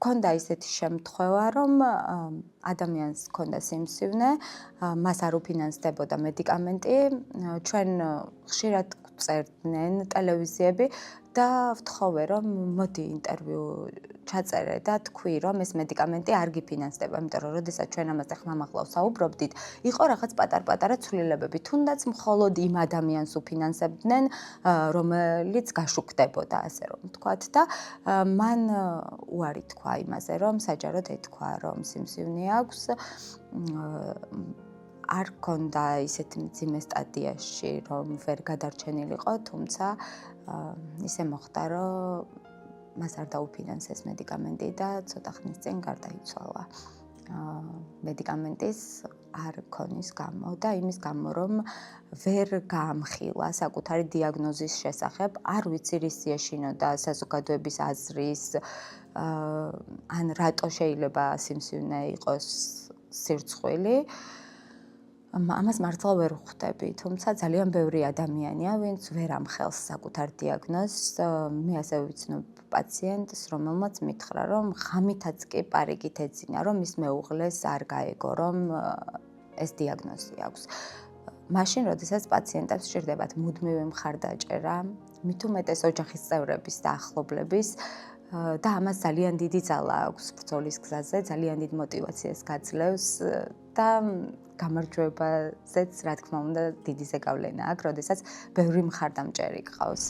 ჰქონდა ისეთი შემთხვევა, რომ ადამიანს ჰქონდა სიმსივნე, მას არ უფინანსდებოდა მედიკამენტი, ჩვენ ხშირად წერდნენ ტელევიზიები და ვთხოვე, რომ მოდი ინტერვიუ ჩაწერე და თქვი, რომ ეს მედიკამენტი არ გიფინანსდება, იმიტომ რომ როდესაც ჩვენ ამაზე ხმამაღლა ვსაუბრობდით, იყო რაღაც პატარ-პატარა ცვლილებები, თუნდაც მხოლოდ იმ ადამიანს უფინანსებდნენ, რომელიც გაშუქდებოდა, ასე რომ ვთქვათ და მან უარი თქვა იმაზე, რომ საჯაროდ ეთქვა, რომ სიმსივნე აქვს, არ ქონდა ისეთი მძიმე სტადიაში, რომ ვერ გადარჩენილიყო, თუმცა ისე მოხდა, რომ მას არ დაუფინანსეს მედიკამენტი და ცოტა ხნის წინ გარდაიცვალა. მედიკამენტის არ ქონის გამო და იმის გამო, რომ ვერ გაამხილა საკუთარი დიაგნოზის შესახებ, არ ვიცი რის ეშინოდა საზოგადოების აზრის, ან რატო შეიძლება სიმსივნე იყოს სირცხვილი. ამას მართლა ვერ ვხვდები, თუმცა ძალიან ბევრი ადამიანია, ვინც ვერ ამხელს საკუთარ დიაგნოზს. მე ასევე ვიცნობ პაციენტს, რომელმაც მითხრა, რომ ღამითაც კი პარიგით ეძინა, რომ მის მეუღლეს არ გაეგო, რომ ეს დიაგნოზი აქვს. მაშინ, როდესაც პაციენტებს სჭირდებათ მუდმივი მხარდაჭერა, მით უმეტეს ოჯახის წევრების და ახლობლების და ამას ძალიან დიდი ძალა აქვს ბრძოლის გზაზე, ძალიან დიდ მოტივაციას გაძლევს და გამარჯვებაზეც, რა თქმა უნდა, დიდი ზეგავლენა აქვს, როდესაც ბევრი მხარდამჭერი გყავს.